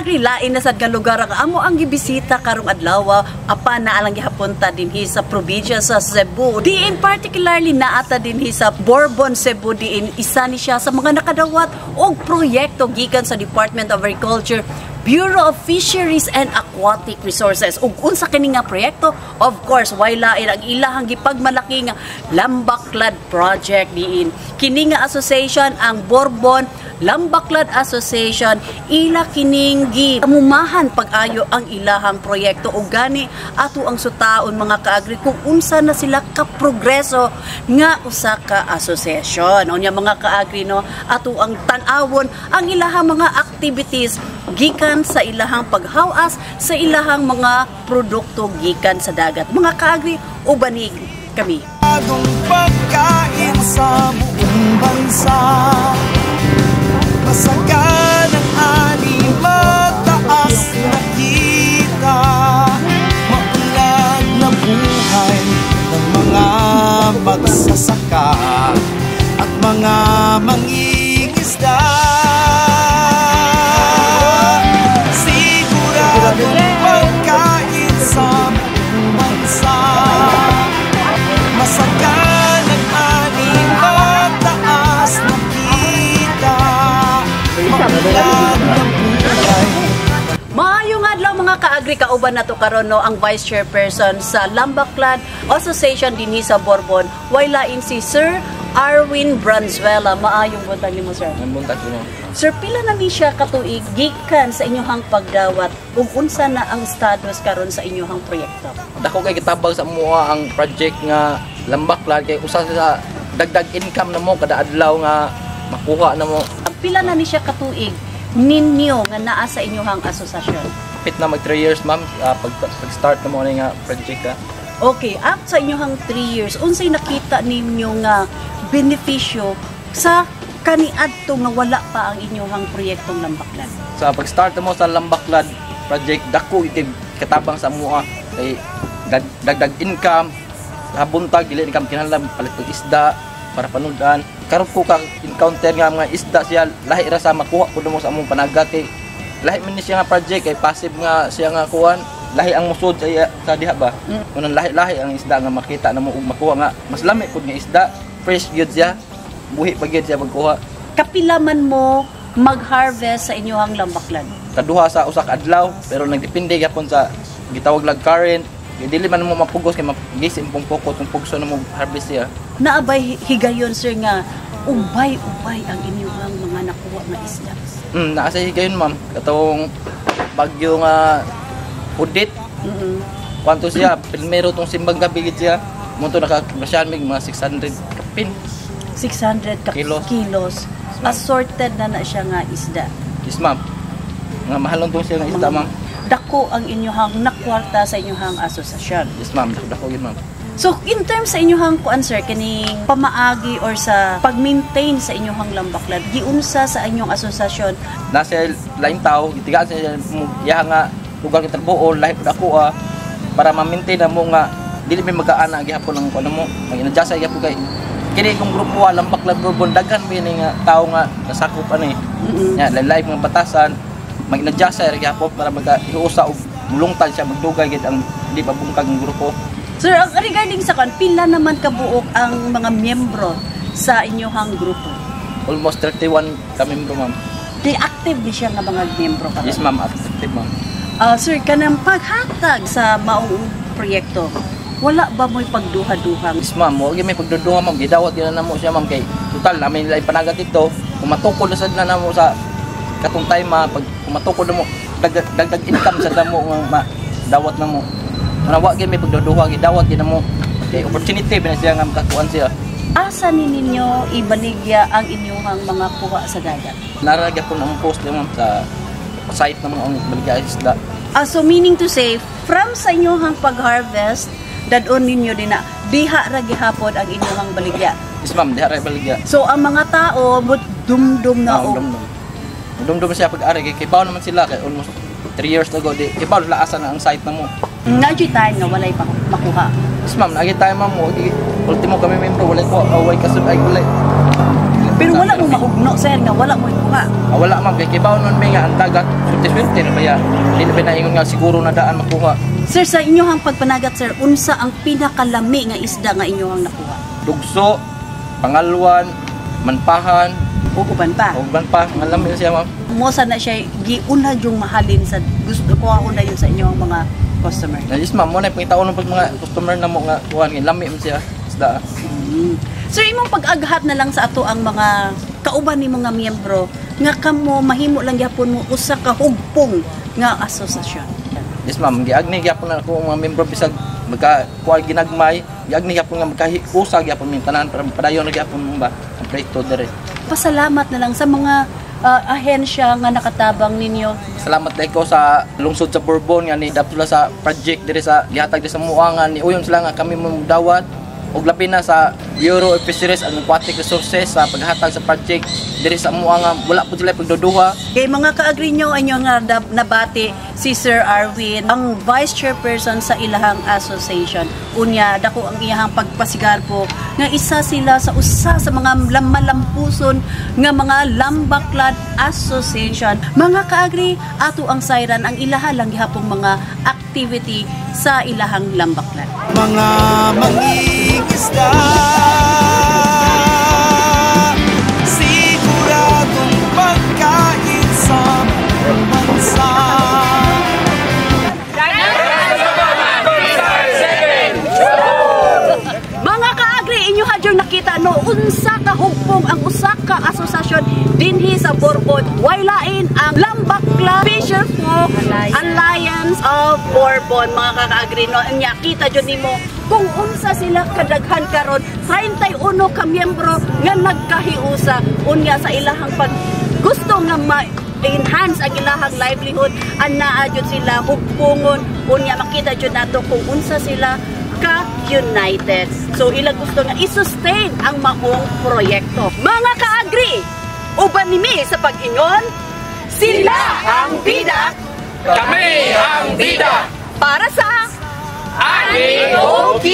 kaagri lain na sad nga lugar ang amo ang gibisita karong adlaw apan na alang gihapunta dinhi sa probinsya sa Cebu. Diin particularly naata dinhi sa Bourbon, Cebu, diin isa ni siya sa mga nakadawat og proyekto gikan sa Department of Agriculture, Bureau of Fisheries and Aquatic Resources. Ug unsa kini nga proyekto? Of course, why lain ang ilahang gipagmalaki nga Lambaklad project diin. Kini nga association ang Bourbon Lambaklad Association, ila kining giamumahan pag-ayo ang ilahang proyekto ug gani ato ang sutaon mga kaagri kung unsa na sila ka progreso nga usa ka association. Unya mga kaagri no, ato ang tan-awon ang ilahang mga activities gikan sa ilahang paghawas sa ilahang mga produkto gikan sa dagat. Mga kaagri, ubanig kami. Bagong pagkain sa buong bansa, masagan ang ani, mataas na kita, maunlad na buhay ng mga magsasaka at mga mangingisda. Siguradong pagkain sa buong bansa, masagan ang ani, mataas na kita, maunlad na buhay. Maayong adlaw mga kaagri, kauban nato karon no ang Vice Chairperson sa Lambaklad Association dinhi sa Bourbon, waylain si Sir Arwin Branzuela. Maayong buntag nimo sir. Ang buntag mo. Sir, pila na ni siya katuig gikan sa inyong pagdawat ug unsa na ang status karon sa inyong proyekto? Dako kay gitabang sa mua ang project nga Lambaklad kay usa sa dagdag income na mo kada adlaw nga makuha na mo. Pila na ni siya katuig ninyo nga naa sa inyong asosasyon? Pit na mag 3 years ma'am pag-start na mo nga project ka. Okay, after sa inyong 3 years, unsay nakita ninyo nga benepisyo sa kaniadto nga wala pa ang inyong proyektong Lambaklad? Sa pag-start mo sa Lambaklad project, dako ikay katabang sa mua kay dagdag income, habuntag dili income kinahanglan palit og isda para panudan. Karon ko ka encounter nga mga isda siya lahi ra sa makuha pud mo sa among panagat kay lahi man ni siya nga project kay passive nga siya nga kuan, lahi ang musod sa diha ba. Unang lahi ang isda nga makita na mo ug makuha nga mas lami pud nga isda, fresh gyud siya, buhi pa gyud siya magkuha. Kapila man mo mag-harvest sa inyong Lambaklad? Kaduha sa usa ka adlaw, pero nagdepende gyapon sa gitawag lag current. Dili man mo mapugos kay magisim pong pokot kung pugso na mo harvest siya. Naabay higayon sir nga ubay-ubay ang inyong mga nakuha nga isda? Naa sa higayon ma'am, katong bagyo nga Udit. Kwanto siya, primero tong simbang gabi gid siya. Mo to naka-grasyan mig mga 600 kapin. 600 kilos. Assorted na siya nga isda. Yes ma'am. Nga mahalon tong siya nga isda ma'am. Dako ang inyong nakwarta sa inyong asosasyon. Yes ma'am, dako yun ma'am. So in terms sa inyong kuan sir kining pamaagi or sa pag-maintain sa inyong Lambaklad, giunsa sa inyong asosasyon? Nasa lain tao, gitigaan sa iya nga lugar kita buo lahi pud ako para ma-maintain mo nga dili may mag-aana gihapon ang kuno mo. Mag-adjust ay gyapon kay kini kung grupo Lambaklad Bourbon daghan ba ni nga tawo nga nasakop ani. Nya live nga batasan mag-adjust ay gyapon para mag-iusa og mulungtad siya magdugay gid ang di pa bungkag ng grupo. Sir, regarding sa pila naman kabuok ang mga miyembro sa inyong grupo? Almost 31 ka miyembro ma'am. Di active di siya nga mga miyembro karon? Yes ma'am, active ma'am. Sir, kanang paghatag sa maong proyekto, wala ba mo'y pagduha-duhang? Yes ma'am, huwag may pagduduha ma'am. Gidawat yun na mo siya ma'am kay total namin nila panagat ito. Kung matukol na sad na mo sa katong time pag matukol na mo dagdag income sa damo nga dawat na mo. Wala gyud may pagduduha gidawat gyud na mo. Kay opportunity ba siya nga makakuan siya. Asa ninyo ibaligya ang inyong mga kuha sa dagat? Naragya po ang post ma'am sa site na mo ang baligya isda. So meaning to say, from sa inyong pag-harvest, dadon ninyo din na diha ra gihapon ang inyong baligya. Yes ma'am, diha ra baligya. So ang mga tao dumdum na dumdum siya pag-ari kay bawo naman sila kay almost 3 years ago di ibaw laasan na ang site na mo. Nadyo tayo nga walay pa makuha. Yes ma'am, nagi tayo ma'am mo ultimo kami membro walay ko away kasud ay walay. Pero wala mo mahugno puno sir nga wala mo ikuha. Wala man kay kibaw nun may nga ang dagat swerte na baya. Hindi na pinaingon nga siguro na daan makuha. Sir, sa inyohang pagpanagat sir, unsa ang pinakalami nga isda nga inyohang nakuha? Dugso, pangalwan, manpahan, Uban pa. ugban pa, malami siya ma'am. Mosa na siya giunag yung mahalin sa gusto ko una yun sa inyong mga customer. Najis ma'am, mo na pangitaon ng pag mga customer na mo nga kuhan, lami man siya isda. Sir, imong pag-aghat na lang sa ato ang mga kauban ni mga miyembro nga kamo mahimo lang gyapon mo usa ka hugpong nga asosasyon. Yes ma'am, giagni gyapon na ako mga membro bisag magka kuha ginagmay, giagni gyapon nga magkausag gyapon min tanan para padayon na gyapon mo ba ang proyekto dire. Pasalamat na lang sa mga ahensya nga nakatabang ninyo. Salamat dahil ko sa lungsod sa Bourbon nga ni dapula sa project dire sa gihatag dire sa muangan ni uyon sila nga kami mamudawat og labi na sa Bureau of Fisheries and Aquatic Resources sa paghatag sa project dire sa muangan wala po sila pagduduha. Kay mga ka-agree nyo anyo nga nabati si Sir Arwin, ang Vice Chairperson sa ilahang association. Unya, dako ang iyahang pagpasigar po nga isa sila sa usa sa mga malampuson nga mga Lambaklad Association. Mga ka-agree, ato ang sayran ang ilaha lang gihapong mga activity sa ilahang Lambaklad. Mga mangingisda, siguradong pagkain sa bansa. Mga ka-agree, inyo hadyong nakita no, unsa ka hugpong ang usa ka asosasyon dinhi sa Bourbon. Waylain ang Lambaklad Fisher Folk Alliance of Bourbon. Mga ka-agree no, nya kita jud nimo kung unsa sila kadaghan karon 31 ka miyembro nga nagkahiusa unya sa ilahang pag gusto nga enhance ang ilahang livelihood anaa jud sila hugpungon unya makita jud nato kung unsa sila ka-united. So ilang gusto nga i-sustain ang maong proyekto. Mga ka-agree, uban nimi sa pag-ingon, sila ang bida, Kami ang bida! para sa Agri-Oki!